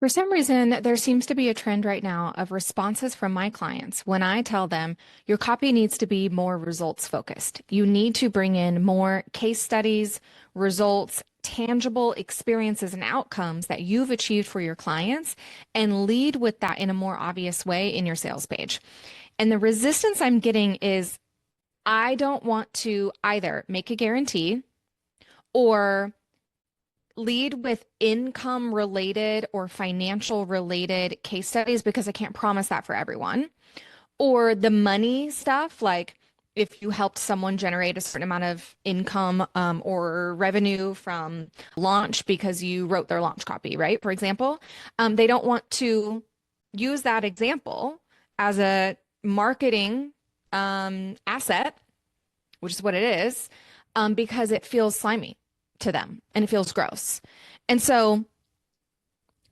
For some reason, there seems to be a trend right now of responses from my clients when I tell them your copy needs to be more results focused. You need to bring in more case studies, results, tangible experiences, and outcomes that you've achieved for your clients and lead with that in a more obvious way in your sales page. And the resistance I'm getting is I don't want to either make a guarantee or lead with income related or financial related case studies because I can't promise that for everyone. Or the money stuff, like if you helped someone generate a certain amount of income or revenue from launch because you wrote their launch copy, right? For example, they don't want to use that example as a marketing asset, which is what it is, because it feels slimy to them and it feels gross. And so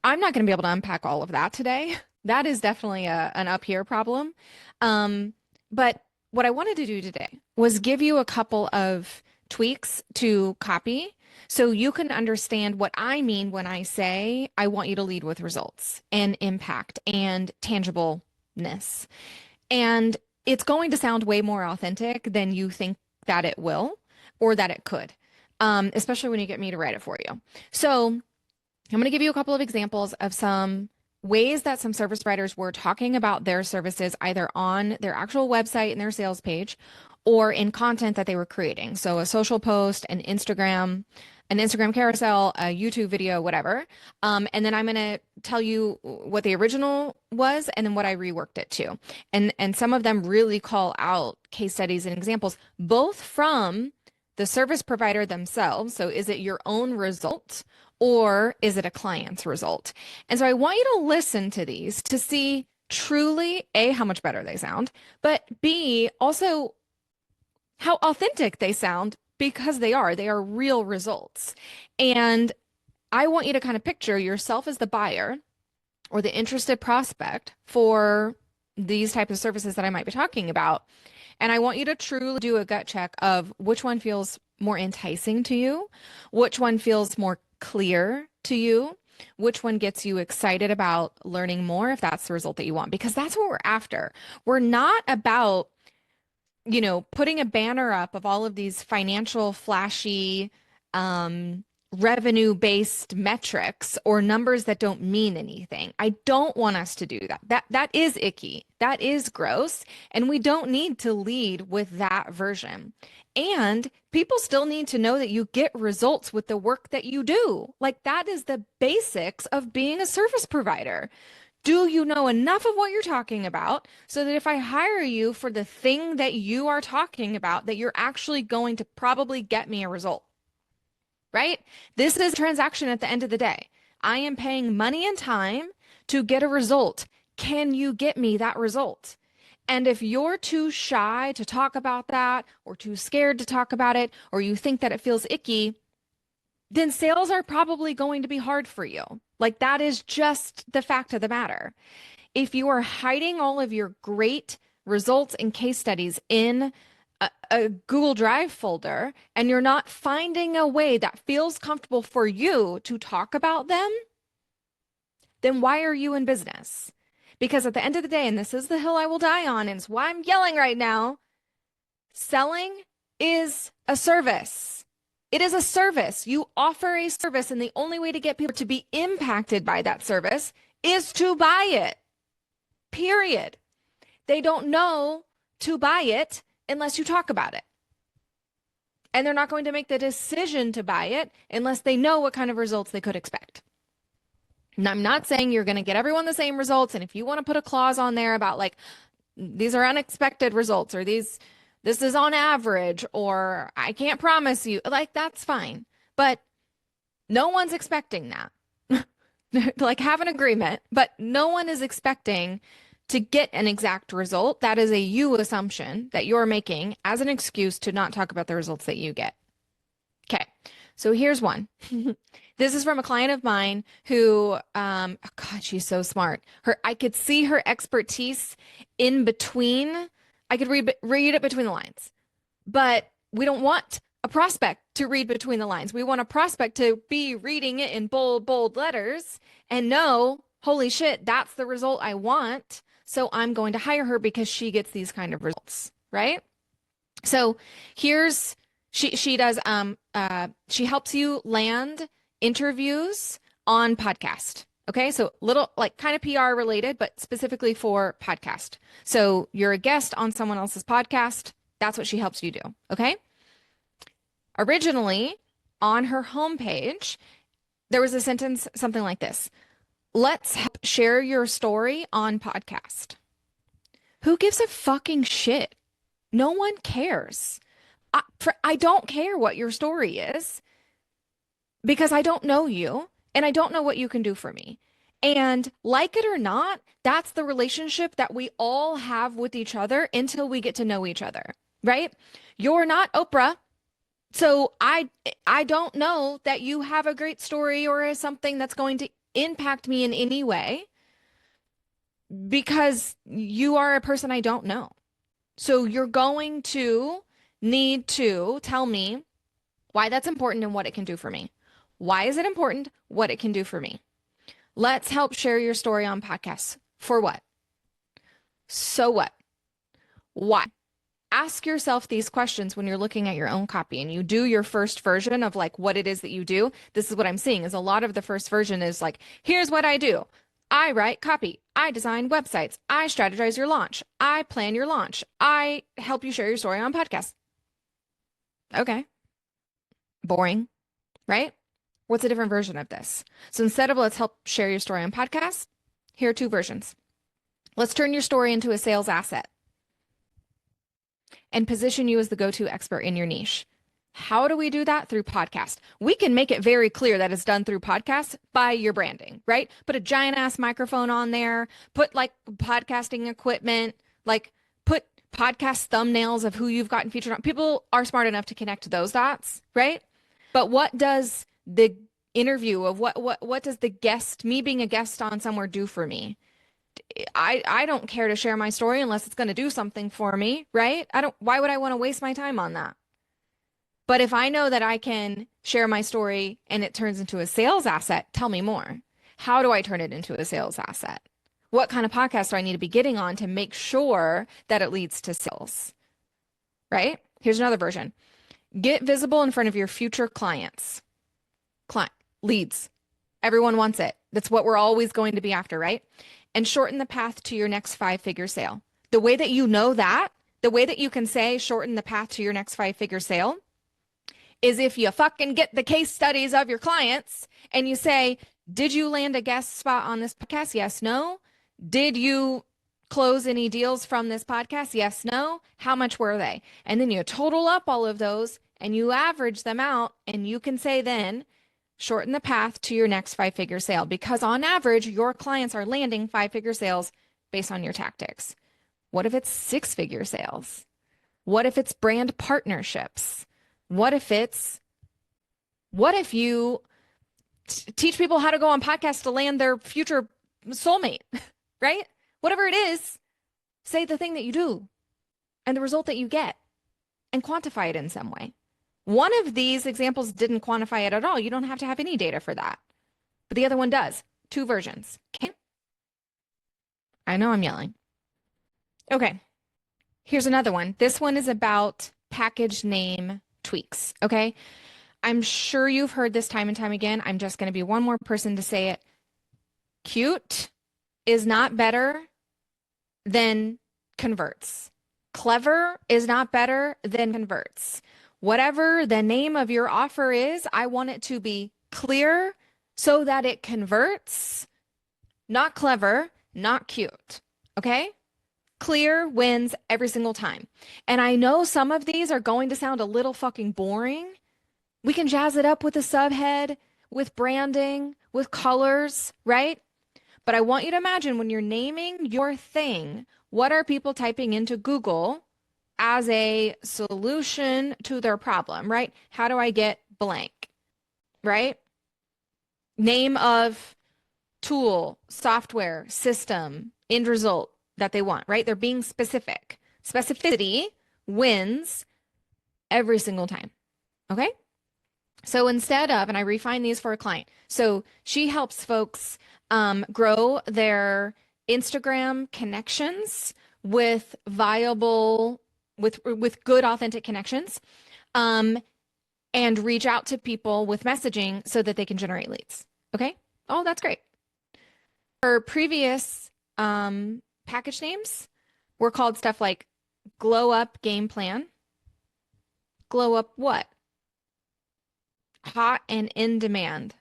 I'm not going to be able to unpack all of that today. That is definitely an up here problem. But what I wanted to do today was give you a couple of tweaks to copy so you can understand what I mean when I say I want you to lead with results and impact and tangibleness. And it's going to sound way more authentic than you think that it will or that it could, especially when you get me to write it for you. So I'm going to give you a couple of examples of some ways that some service providers were talking about their services either on their actual website and their sales page or in content that they were creating. So a social post, an Instagram carousel, a YouTube video, whatever. And then I'm going to tell you what the original was and then what I reworked it to. And some of them really call out case studies and examples, both from the service provider themselves. So is it your own result or is it a client's result? And so I want you to listen to these to see truly, A, how much better they sound, but B, also how authentic they sound because they are real results. And I want you to kind of picture yourself as the buyer or the interested prospect for these types of services that I might be talking about. And I want you to truly do a gut check of which one feels more enticing to you, which one feels more clear to you, which one gets you excited about learning more if that's the result that you want, because that's what we're after. We're not about, putting a banner up of all of these financial flashy, revenue-based metrics or numbers that don't mean anything. I don't want us to do that. That is icky. That is gross. And we don't need to lead with that version. And people still need to know that you get results with the work that you do. Like that is the basics of being a service provider. Do you know enough of what you're talking about so that if I hire you for the thing that you are talking about, that you're actually going to probably get me a result? Right? This is a transaction at the end of the day. I am paying money and time to get a result. Can you get me that result? And if you're too shy to talk about that or too scared to talk about it, or you think that it feels icky, then sales are probably going to be hard for you. Like that is just the fact of the matter. If you are hiding all of your great results and case studies in a Google Drive folder and you're not finding a way that feels comfortable for you to talk about them, then why are you in business? Because at the end of the day, and this is the hill I will die on, and it's why I'm yelling right now, selling is a service. It is a service. You offer a service, and the only way to get people to be impacted by that service is to buy it. Period. They don't know to buy it unless you talk about it. And they're not going to make the decision to buy it unless they know what kind of results they could expect. And I'm not saying you're going to get everyone the same results. And if you want to put a clause on there about like, these are unexpected results or this is on average, or I can't promise you, like, that's fine. But no one's expecting that. Like have an agreement, but no one is expecting to get an exact result. That is a you assumption that you're making as an excuse to not talk about the results that you get. Okay, so here's one. This is from a client of mine who, oh God, she's so smart. I could see her expertise in between. I could read it between the lines, but we don't want a prospect to read between the lines. We want a prospect to be reading it in bold, bold letters and know, holy shit, that's the result I want. So I'm going to hire her because she gets these kind of results, right? So here's she does she helps you land interviews on podcast. Okay, so little like kind of PR related, but specifically for podcast. So you're a guest on someone else's podcast. That's what she helps you do. Okay. Originally, on her homepage, there was a sentence something like this. Let's share your story on podcast. Who gives a fucking shit? No one cares. I don't care what your story is because I don't know you and I don't know what you can do for me. And like it or not, that's the relationship that we all have with each other until we get to know each other, right? You're not Oprah. So I don't know that you have a great story or something that's going to impact me in any way because you are a person I don't know. So you're going to need to tell me why that's important and what it can do for me. Why is it important? What it can do for me. Let's help share your story on podcasts. For what? So what? Why? Ask yourself these questions when you're looking at your own copy and you do your first version of like what it is that you do. This is what I'm seeing is a lot of the first version is like, here's what I do. I write copy. I design websites. I strategize your launch. I plan your launch. I help you share your story on podcasts. Okay. Boring, right? What's a different version of this? So instead of let's help share your story on podcasts, here are two versions. Let's turn your story into a sales asset and position you as the go-to expert in your niche. How do we do that? Through podcast. We can make it very clear that it's done through podcasts by your branding, right? Put a giant ass microphone on there, put like podcasting equipment, like put podcast thumbnails of who you've gotten featured on. People are smart enough to connect those dots, right? But what does the interview of what does the guest, me being a guest on somewhere do for me? I don't care to share my story unless it's going to do something for me, right? Why would I want to waste my time on that? But if I know that I can share my story and it turns into a sales asset, tell me more. How do I turn it into a sales asset? What kind of podcast do I need to be getting on to make sure that it leads to sales? Right? Here's another version. Get visible in front of your future clients. Leads. Everyone wants it. That's what we're always going to be after, right? And shorten the path to your next 5-figure sale. The way that you know that, the way that you can say shorten the path to your next 5-figure sale is if you fucking get the case studies of your clients and you say, did you land a guest spot on this podcast? Yes, no. Did you close any deals from this podcast? Yes, no. How much were they? And then you total up all of those and you average them out and you can say then, shorten the path to your next 5-figure sale because on average, your clients are landing 5-figure sales based on your tactics. What if it's 6-figure sales? What if it's brand partnerships? What if you teach people how to go on podcasts to land their future soulmate, right? Whatever it is, say the thing that you do and the result that you get and quantify it in some way. One of these examples didn't quantify it at all. You don't have to have any data for that. But the other one does. 2 versions. Okay. I know I'm yelling. Okay. Here's another one. This one is about package name tweaks. Okay. I'm sure you've heard this time and time again. I'm just going to be one more person to say it. Cute is not better than converts. Clever is not better than converts. Whatever the name of your offer is, I want it to be clear so that it converts, not clever, not cute. Okay? Clear wins every single time. And I know some of these are going to sound a little fucking boring. We can jazz it up with a subhead, with branding, with colors, right? But I want you to imagine when you're naming your thing, what are people typing into Google as a solution to their problem, right? How do I get blank, right? Name of tool, software, system, end result that they want, right? They're being specific. Specificity wins every single time. Okay. So instead of, and I refine these for a client. So she helps folks grow their Instagram connections with viable, with good, authentic connections, um, and reach out to people with messaging so that they can generate leads. Okay. Oh, that's great. Her previous package names were called stuff like Glow Up Game Plan. Glow Up what? Hot and in demand.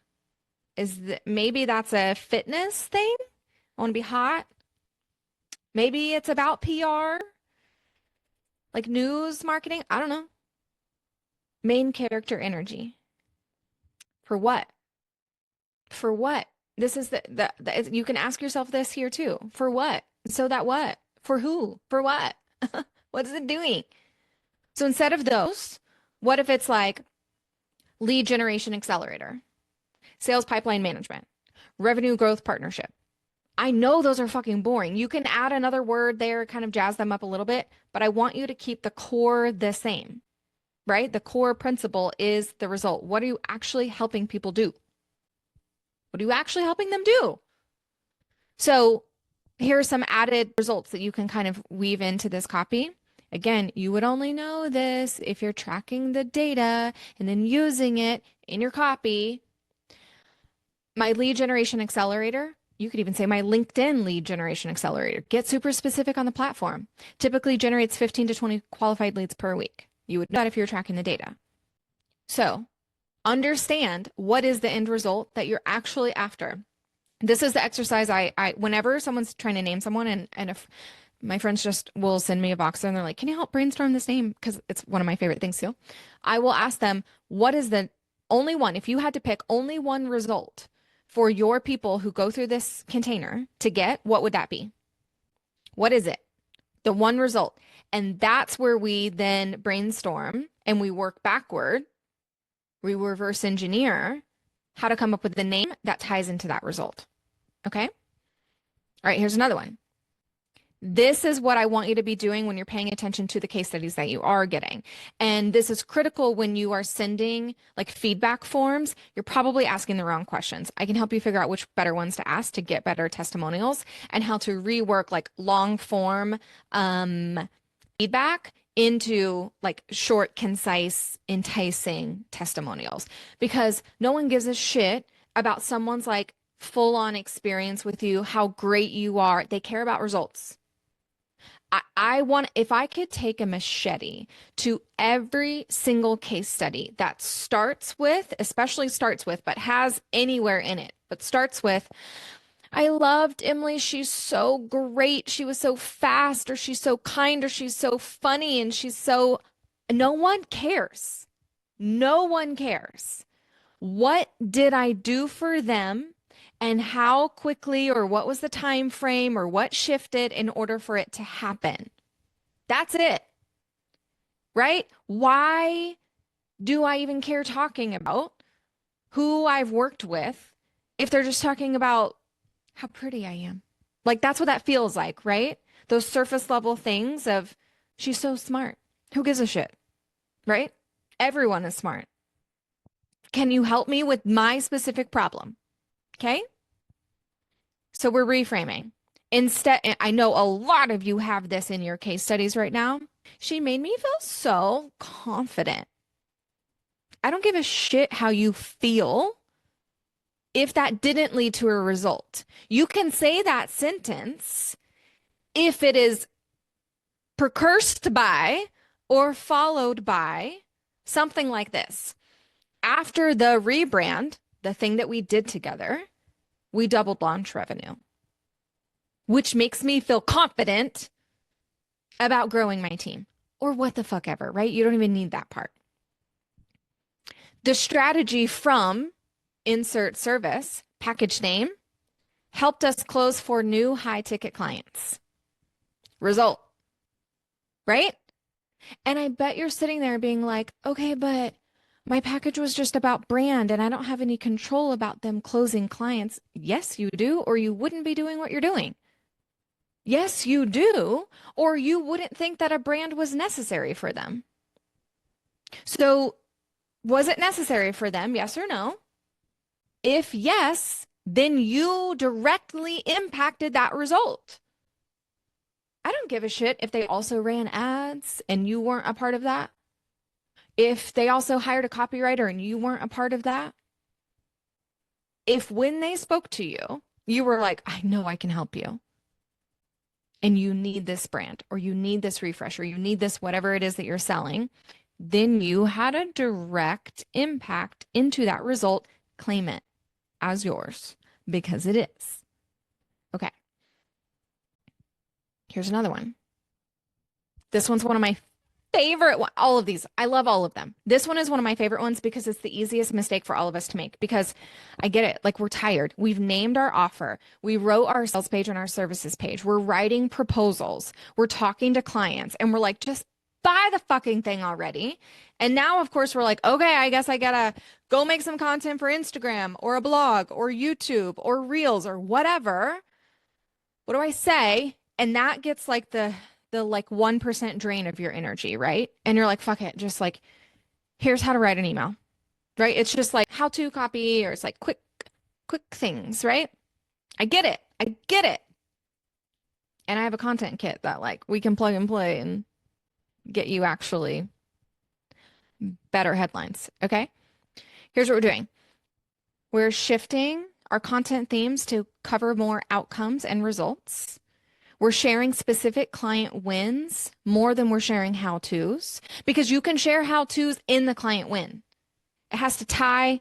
Maybe that's a fitness thing? I want to be hot. Maybe it's about PR, like news marketing. I don't know. Main character energy. For what? For what? This is you can ask yourself this here too. For what? So that what? For who? For what? What is it doing? So instead of those, what if it's like lead generation accelerator, sales pipeline management, revenue growth partnership? I know those are fucking boring. You can add another word there, kind of jazz them up a little bit, but I want you to keep the core the same, right? The core principle is the result. What are you actually helping people do? What are you actually helping them do? So here are some added results that you can kind of weave into this copy. Again, you would only know this if you're tracking the data and then using it in your copy. My lead generation accelerator, you could even say my LinkedIn lead generation accelerator. Get super specific on the platform. Typically generates 15 to 20 qualified leads per week. You would know that if you're tracking the data. So understand what is the end result that you're actually after. This is the exercise whenever someone's trying to name someone and if my friends just will send me a box and they're like, can you help brainstorm this name? Because it's one of my favorite things too. I will ask them, what is the only one, if you had to pick only one result for your people who go through this container to get, what would that be? What is it? The one result. And that's where we then brainstorm and we work backward. We reverse engineer how to come up with the name that ties into that result. Okay? All right, here's another one. This is what I want you to be doing when you're paying attention to the case studies that you are getting. And this is critical when you are sending like feedback forms. You're probably asking the wrong questions. I can help you figure out which better ones to ask to get better testimonials and how to rework like long form feedback into like short, concise, enticing testimonials because no one gives a shit about someone's like full on experience with you, how great you are. They care about results. I want, if I could take a machete to every single case study that starts with, especially starts with, but has anywhere in it, but starts with, I loved Emily. She's so great. She was so fast, or she's so kind, or she's so funny, and she's so, no one cares. No one cares. What did I do for them? And how quickly, or what was the time frame, or what shifted in order for it to happen? That's it, right? Why do I even care talking about who I've worked with if they're just talking about how pretty I am? Like that's what that feels like, right? Those surface level things of she's so smart. Who gives a shit, right? Everyone is smart. Can you help me with my specific problem? Okay. So we're reframing. Instead, I know a lot of you have this in your case studies right now. She made me feel so confident. I don't give a shit how you feel if that didn't lead to a result. You can say that sentence if it is precursed by or followed by something like this. After the rebrand, the thing that we did together, we doubled launch revenue, which makes me feel confident about growing my team or what the fuck ever, right? You don't even need that part. The strategy from insert service, package name, helped us close 4 new high ticket clients. Result, right? And I bet you're sitting there being like, okay, but my package was just about brand and I don't have any control about them closing clients. Yes, you do, or you wouldn't be doing what you're doing. Yes, you do, or you wouldn't think that a brand was necessary for them. So Was it necessary for them? Yes or no? If yes, then you directly impacted that result. I don't give a shit if they also ran ads and you weren't a part of that. If they also hired a copywriter and you weren't a part of that. If when they spoke to you, you were like, I know I can help you, and you need this brand or you need this refresh or you need this whatever it is that you're selling, then you had a direct impact into that result. Claim it as yours because it is. Okay. Here's another one. This one's one of my favorite one. All of these. I love all of them. This one is one of my favorite ones because it's the easiest mistake for all of us to make because I get it. Like we're tired. We've named our offer. We wrote our sales page and our services page. We're writing proposals. We're talking to clients and we're like, just buy the fucking thing already. And now, of course, we're like, okay, I guess I gotta go make some content for Instagram or a blog or YouTube or Reels or whatever. What do I say? And that gets like the like 1% drain of your energy, right? And you're like, fuck it, just like here's how to write an email, right? It's just like how to copy or it's like quick things, right? I get it. I get it. And I have a content kit that like we can plug and play and get you actually better headlines, okay? Here's what we're doing. We're shifting our content themes to cover more outcomes and results. We're sharing specific client wins more than we're sharing how-tos because you can share how-tos in the client win. It has to tie,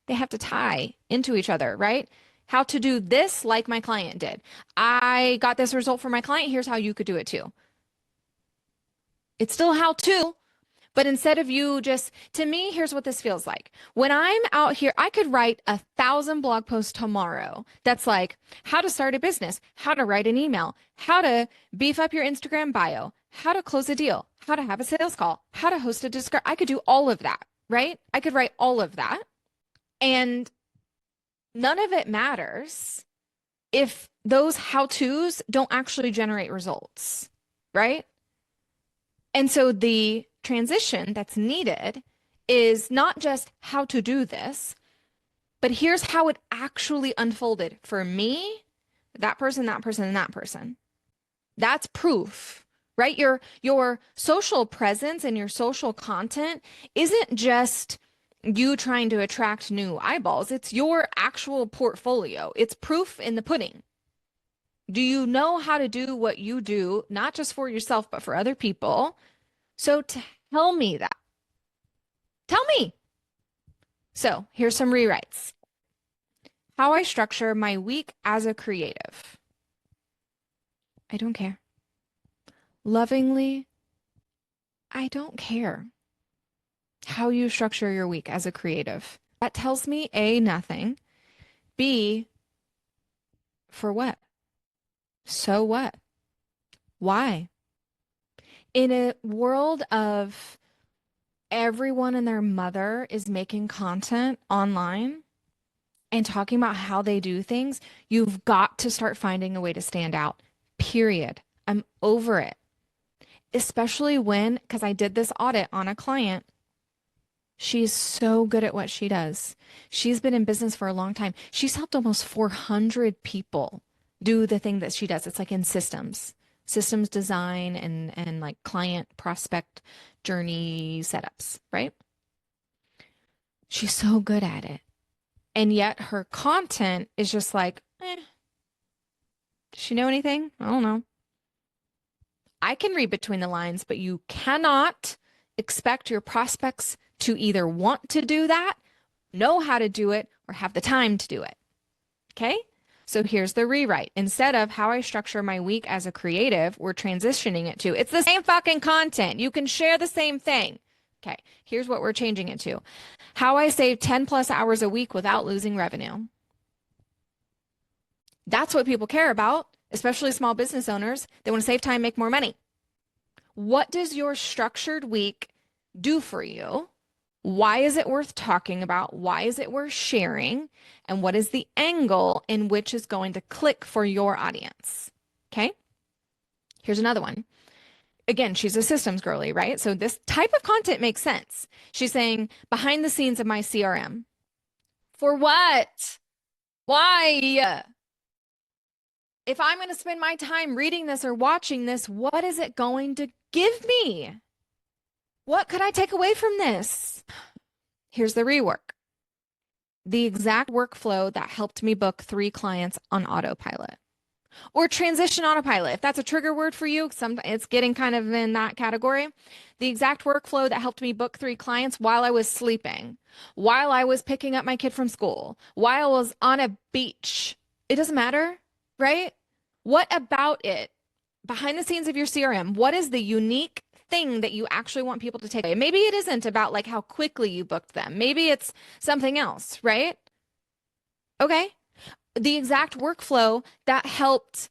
they have to tie into each other, right? How to do this like my client did. I got this result for my client. Here's how you could do it too. It's still how-to, but instead of you just, to me, here's what this feels like. When I'm out here, I could write 1,000 blog posts tomorrow. That's like how to start a business, how to write an email, how to beef up your Instagram bio, how to close a deal, how to have a sales call, how to host a Discord. I could do all of that, right? I could write all of that. And none of it matters if those how-tos don't actually generate results, right? And so the transition that's needed is not just how to do this, but here's how it actually unfolded for me, that person, that person, and that person. That's proof, right? Your social presence and your social content isn't just you trying to attract new eyeballs. It's your actual portfolio. It's proof in the pudding. Do you know how to do what you do, not just for yourself, but for other people? So tell me that. Tell me. So here's some rewrites. How I structure my week as a creative. I don't care. Lovingly, I don't care how you structure your week as a creative. That tells me A, nothing. B, for what? So what? Why? In a world of everyone and their mother is making content online and talking about how they do things, you've got to start finding a way to stand out. Period. I'm over it. Especially when, because I did this audit on a client, she's so good at what she does. She's been in business for a long time. She's helped almost 400 people do the thing that she does. It's like in systems design and like client prospect journey setups, right? She's so good at it. And yet her content is just like, does she know anything? I don't know. I can read between the lines, but you cannot expect your prospects to either want to do that, know how to do it, or have the time to do it. Okay? So here's the rewrite. Instead of how I structure my week as a creative, we're transitioning it to, it's the same fucking content. You can share the same thing. Okay, here's what we're changing it to. How I save 10 plus hours a week without losing revenue. That's what people care about, especially small business owners. They want to save time, make more money. What does your structured week do for you? Why is it worth talking about? Why is it worth sharing? And what is the angle in which is going to click for your audience? Okay. Here's another one. again, she's a systems girly, right? So this type of content makes sense. She's saying behind the scenes of my CRM. For what? Why? If I'm going to spend my time reading this or watching this, what is it going to give me? What could I take away from this? Here's the rework. The exact workflow that helped me book 3 clients on autopilot or transition autopilot. If that's a trigger word for you, it's getting kind of in that category. The exact workflow that helped me book 3 clients while I was sleeping, while I was picking up my kid from school, while I was on a beach. It doesn't matter, right? What about it? Behind the scenes of your CRM, what is the unique thing that you actually want people to take away? Maybe it isn't about like how quickly you booked them. Maybe it's something else, right? Okay. The exact workflow that helped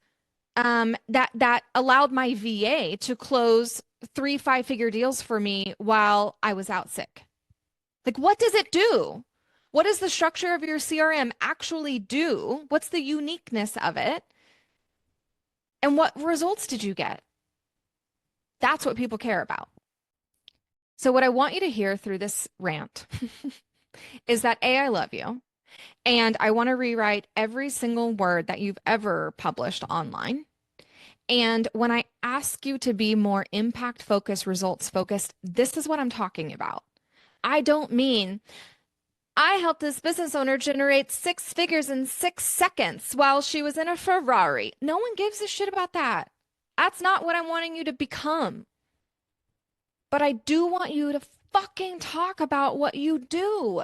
that allowed my VA to close 3 5-figure deals for me while I was out sick. Like, what does it do? What does the structure of your CRM actually do? What's the uniqueness of it? And what results did you get? That's what people care about. So what I want you to hear through this rant is that A, I love you. And I want to rewrite every single word that you've ever published online. And when I ask you to be more impact focused, results focused, this is what I'm talking about. I don't mean I helped this business owner generate 6 figures in 6 seconds while she was in a Ferrari. No one gives a shit about that. That's not what I'm wanting you to become. But I do want you to fucking talk about what you do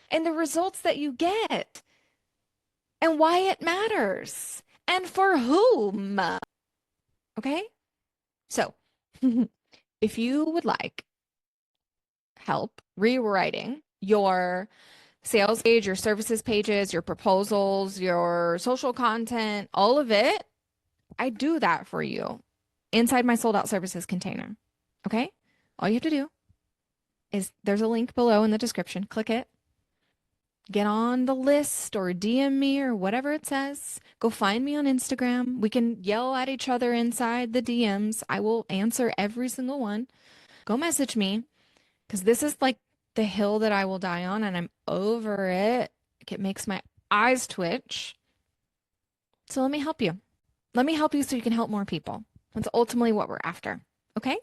and the results that you get and why it matters and for whom. Okay? So, if you would like help rewriting your sales page, your services pages, your proposals, your social content, all of it, I do that for you inside my sold out services container. Okay? All you have to do is there's a link below in the description. Click it. Get on the list or DM me or whatever it says. Go find me on Instagram. We can yell at each other inside the DMs. I will answer every single one. Go message me because this is like the hill that I will die on and I'm over it. It makes my eyes twitch. So let me help you. Let me help you so you can help more people. That's ultimately what we're after. Okay?